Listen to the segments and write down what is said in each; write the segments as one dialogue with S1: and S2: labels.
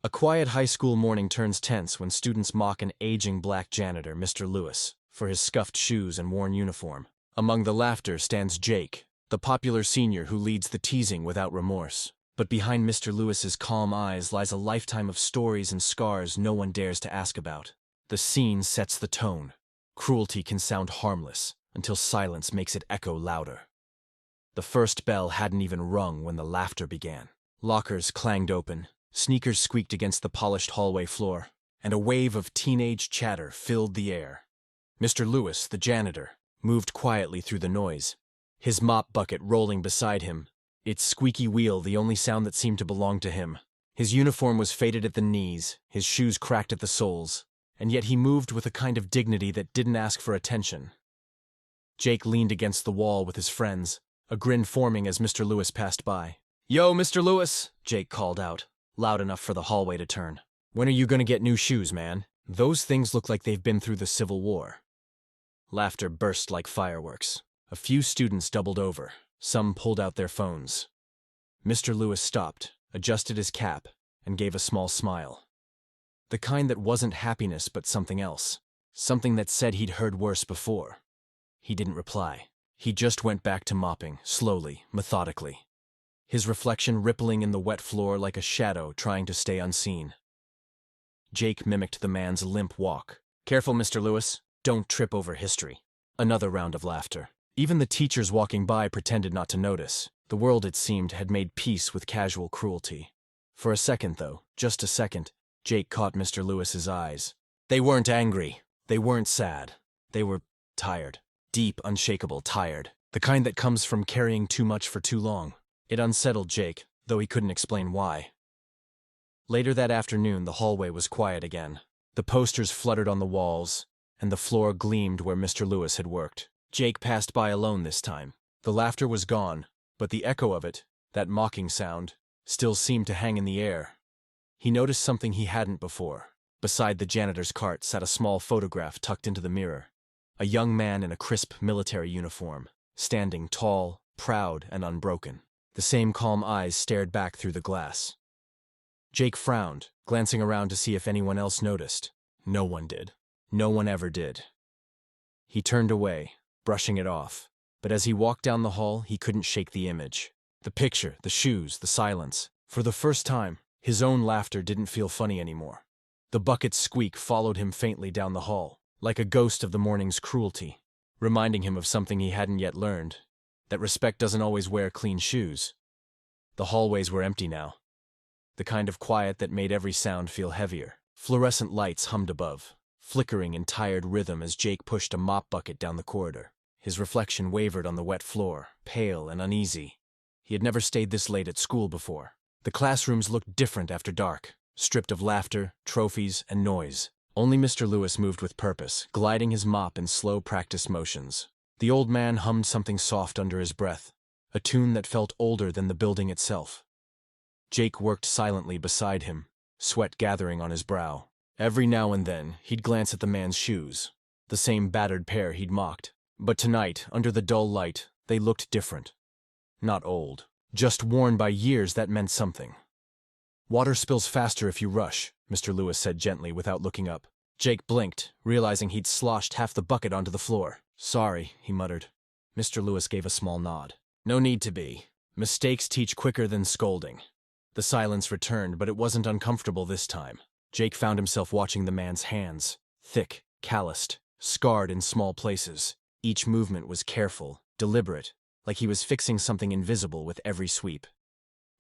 S1: A quiet high school morning turns tense when students mock an aging black janitor, Mr. Lewis, for his scuffed shoes and worn uniform. Among the laughter stands Jake, the popular senior who leads the teasing without remorse. But behind Mr. Lewis's calm eyes lies a lifetime of stories and scars no one dares to ask about. The scene sets the tone. Cruelty can sound harmless until silence makes it echo louder. The first bell hadn't even rung when the laughter began. Lockers clanged open, sneakers squeaked against the polished hallway floor, and a wave of teenage chatter filled the air. Mr. Lewis, the janitor, moved quietly through the noise, his mop bucket rolling beside him, its squeaky wheel the only sound that seemed to belong to him. His uniform was faded at the knees, his shoes cracked at the soles, and yet he moved with a kind of dignity that didn't ask for attention. Jake leaned against the wall with his friends, a grin forming as Mr. Lewis passed by. "Yo, Mr. Lewis," Jake called out, loud enough for the hallway to turn. "When are you gonna get new shoes, man? Those things look like they've been through the Civil War." Laughter burst like fireworks. A few students doubled over. Some pulled out their phones. Mr. Lewis stopped, adjusted his cap, and gave a small smile. The kind that wasn't happiness but something else. Something that said he'd heard worse before. He didn't reply. He just went back to mopping, slowly, methodically. His reflection rippling in the wet floor like a shadow trying to stay unseen. Jake mimicked the man's limp walk. "Careful, Mr. Lewis. Don't trip over history." Another round of laughter. Even the teachers walking by pretended not to notice. The world, it seemed, had made peace with casual cruelty. For a second, though, just a second, Jake caught Mr. Lewis's eyes. They weren't angry. They weren't sad. They were tired. Deep, unshakable tired. The kind that comes from carrying too much for too long. It unsettled Jake, though he couldn't explain why. Later that afternoon, the hallway was quiet again. The posters fluttered on the walls, and the floor gleamed where Mr. Lewis had worked. Jake passed by alone this time. The laughter was gone, but the echo of it, that mocking sound, still seemed to hang in the air. He noticed something he hadn't before. Beside the janitor's cart sat a small photograph tucked into the mirror. A young man in a crisp military uniform, standing tall, proud, and unbroken. The same calm eyes stared back through the glass. Jake frowned, glancing around to see if anyone else noticed. No one did. No one ever did. He turned away, brushing it off, but as he walked down the hall, he couldn't shake the image. The picture, the shoes, the silence. For the first time, his own laughter didn't feel funny anymore. The bucket's squeak followed him faintly down the hall, like a ghost of the morning's cruelty, reminding him of something he hadn't yet learned, that respect doesn't always wear clean shoes. The hallways were empty now, the kind of quiet that made every sound feel heavier. Fluorescent lights hummed above, flickering in tired rhythm as Jake pushed a mop bucket down the corridor. His reflection wavered on the wet floor, pale and uneasy. He had never stayed this late at school before. The classrooms looked different after dark, stripped of laughter, trophies, and noise. Only Mr. Lewis moved with purpose, gliding his mop in slow practiced motions. The old man hummed something soft under his breath, a tune that felt older than the building itself. Jake worked silently beside him, sweat gathering on his brow. Every now and then, he'd glance at the man's shoes, the same battered pair he'd mocked. But tonight, under the dull light, they looked different. Not old, just worn by years that meant something. "Water spills faster if you rush," Mr. Lewis said gently without looking up. Jake blinked, realizing he'd sloshed half the bucket onto the floor. "Sorry," he muttered. Mr. Lewis gave a small nod. "No need to be. Mistakes teach quicker than scolding." The silence returned, but it wasn't uncomfortable this time. Jake found himself watching the man's hands, thick, calloused, scarred in small places. Each movement was careful, deliberate, like he was fixing something invisible with every sweep.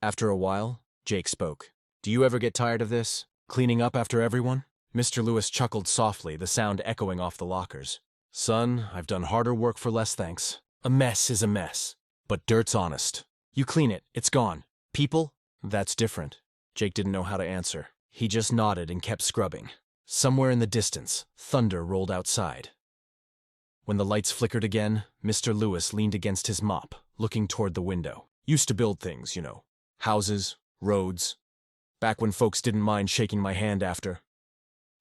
S1: After a while, Jake spoke. "Do you ever get tired of this? Cleaning up after everyone?" Mr. Lewis chuckled softly, the sound echoing off the lockers. "Son, I've done harder work for less thanks. A mess is a mess, but dirt's honest. You clean it, it's gone. People? That's different." Jake didn't know how to answer. He just nodded and kept scrubbing. Somewhere in the distance, thunder rolled outside. When the lights flickered again, Mr. Lewis leaned against his mop, looking toward the window. "Used to build things, you know. Houses, roads. Back when folks didn't mind shaking my hand after."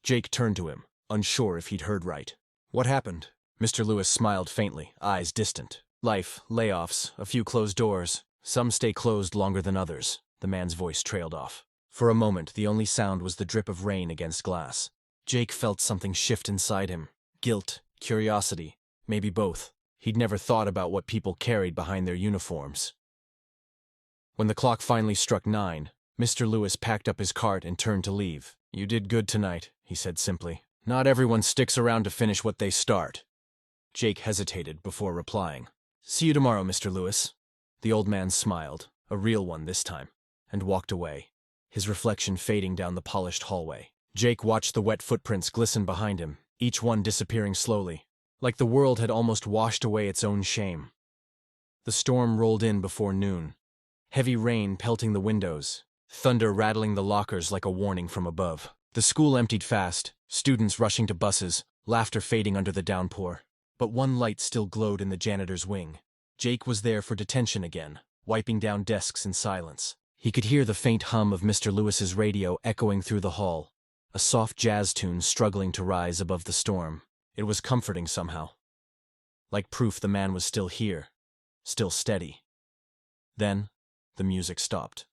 S1: Jake turned to him, unsure if he'd heard right. "What happened?" Mr. Lewis smiled faintly, eyes distant. "Life, layoffs, a few closed doors. Some stay closed longer than others." The man's voice trailed off. For a moment, the only sound was the drip of rain against glass. Jake felt something shift inside him. Guilt, curiosity, maybe both. He'd never thought about what people carried behind their uniforms. When the clock finally struck 9, Mr. Lewis packed up his cart and turned to leave. "You did good tonight," he said simply. "Not everyone sticks around to finish what they start." Jake hesitated before replying. "See you tomorrow, Mr. Lewis." The old man smiled, a real one this time, and walked away, his reflection fading down the polished hallway. Jake watched the wet footprints glisten behind him, each one disappearing slowly, like the world had almost washed away its own shame. The storm rolled in before noon, heavy rain pelting the windows, thunder rattling the lockers like a warning from above. The school emptied fast, students rushing to buses, laughter fading under the downpour. But one light still glowed in the janitor's wing. Jake was there for detention again, wiping down desks in silence. He could hear the faint hum of Mr. Lewis's radio echoing through the hall, a soft jazz tune struggling to rise above the storm. It was comforting somehow, like proof the man was still here, still steady. Then, the music stopped.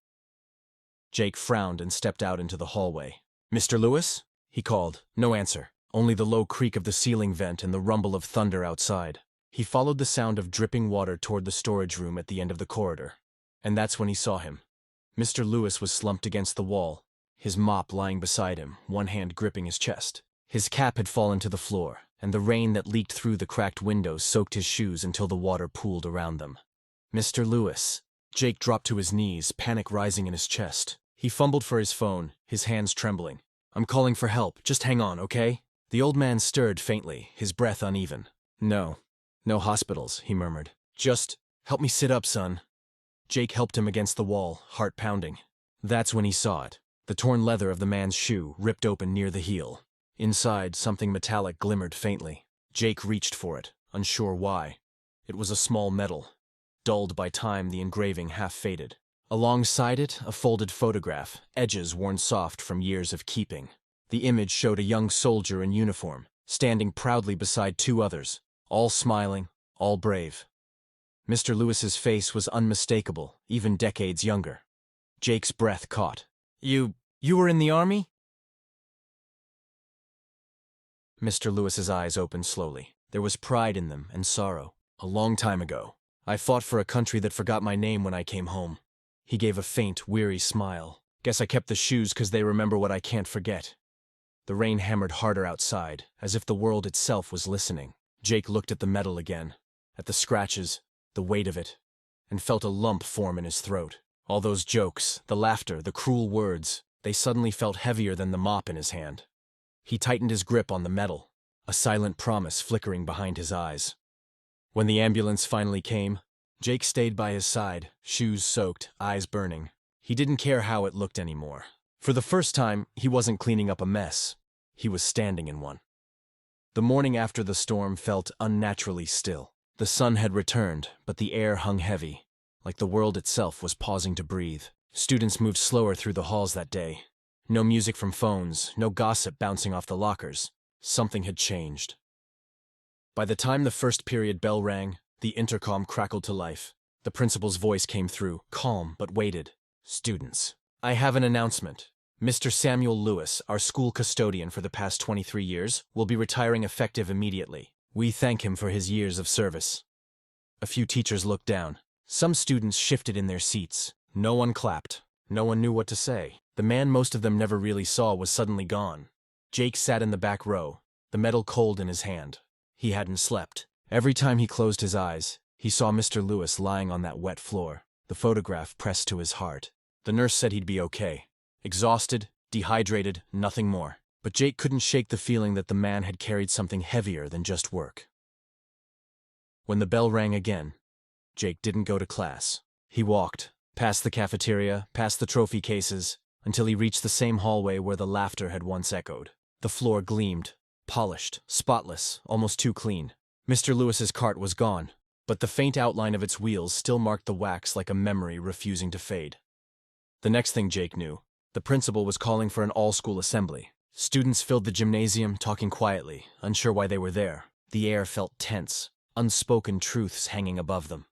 S1: Jake frowned and stepped out into the hallway. "Mr. Lewis?" he called. No answer, only the low creak of the ceiling vent and the rumble of thunder outside. He followed the sound of dripping water toward the storage room at the end of the corridor. And that's when he saw him. Mr. Lewis was slumped against the wall, his mop lying beside him, one hand gripping his chest. His cap had fallen to the floor, and the rain that leaked through the cracked windows soaked his shoes until the water pooled around them. "Mr. Lewis." Jake dropped to his knees, panic rising in his chest. He fumbled for his phone, his hands trembling. "I'm calling for help. Just hang on, okay?" The old man stirred faintly, his breath uneven. No hospitals," he murmured. "Just help me sit up, son." Jake helped him against the wall, heart pounding. That's when he saw it. The torn leather of the man's shoe ripped open near the heel. Inside, something metallic glimmered faintly. Jake reached for it, unsure why. It was a small medal. Dulled by time, the engraving half faded. Alongside it, a folded photograph, edges worn soft from years of keeping. The image showed a young soldier in uniform, standing proudly beside 2 others, all smiling, all brave. Mr. Lewis's face was unmistakable, even decades younger. Jake's breath caught. You were in the army?" Mr. Lewis's eyes opened slowly. There was pride in them and sorrow. "A long time ago. I fought for a country that forgot my name when I came home." He gave a faint, weary smile. "Guess I kept the shoes 'cause they remember what I can't forget." The rain hammered harder outside, as if the world itself was listening. Jake looked at the medal again, at the scratches, the weight of it, and felt a lump form in his throat. All those jokes, the laughter, the cruel words, they suddenly felt heavier than the mop in his hand. He tightened his grip on the medal, a silent promise flickering behind his eyes. When the ambulance finally came, Jake stayed by his side, shoes soaked, eyes burning. He didn't care how it looked anymore. For the first time, he wasn't cleaning up a mess. He was standing in one. The morning after the storm felt unnaturally still. The sun had returned, but the air hung heavy, like the world itself was pausing to breathe. Students moved slower through the halls that day. No music from phones, no gossip bouncing off the lockers. Something had changed. By the time the first period bell rang, the intercom crackled to life. The principal's voice came through, calm but weighted. "Students, I have an announcement. Mr. Samuel Lewis, our school custodian for the past 23 years, will be retiring effective immediately. We thank him for his years of service." A few teachers looked down. Some students shifted in their seats. No one clapped. No one knew what to say. The man most of them never really saw was suddenly gone. Jake sat in the back row, the medal cold in his hand. He hadn't slept. Every time he closed his eyes, he saw Mr. Lewis lying on that wet floor, the photograph pressed to his heart. The nurse said he'd be okay. Exhausted, dehydrated, nothing more. But Jake couldn't shake the feeling that the man had carried something heavier than just work. When the bell rang again, Jake didn't go to class. He walked, past the cafeteria, past the trophy cases, until he reached the same hallway where the laughter had once echoed. The floor gleamed, polished, spotless, almost too clean. Mr. Lewis's cart was gone, but the faint outline of its wheels still marked the wax like a memory refusing to fade. The next thing Jake knew, the principal was calling for an all-school assembly. Students filled the gymnasium, talking quietly, unsure why they were there. The air felt tense, unspoken truths hanging above them.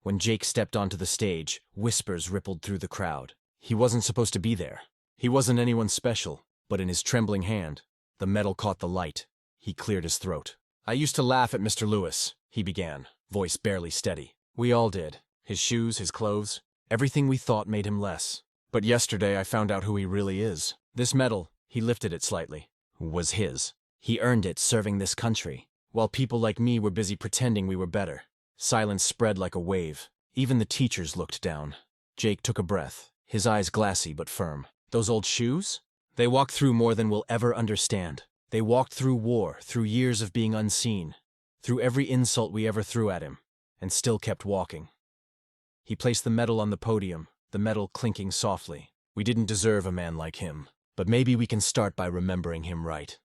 S1: When Jake stepped onto the stage, whispers rippled through the crowd. He wasn't supposed to be there. He wasn't anyone special, but in his trembling hand, the metal caught the light. He cleared his throat. "I used to laugh at Mr. Lewis," he began, voice barely steady. "We all did. His shoes, his clothes, everything we thought made him less. But yesterday I found out who he really is. This medal," he lifted it slightly, "was his. He earned it serving this country, while people like me were busy pretending we were better." Silence spread like a wave. Even the teachers looked down. Jake took a breath, his eyes glassy but firm. "Those old shoes? They walked through more than we'll ever understand. They walked through war, through years of being unseen, through every insult we ever threw at him, and still kept walking." He placed the medal on the podium, the metal clinking softly. "We didn't deserve a man like him, but maybe we can start by remembering him right."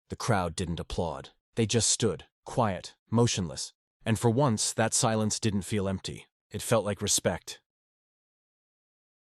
S1: The crowd didn't applaud. They just stood, quiet, motionless. And for once, that silence didn't feel empty. It felt like respect.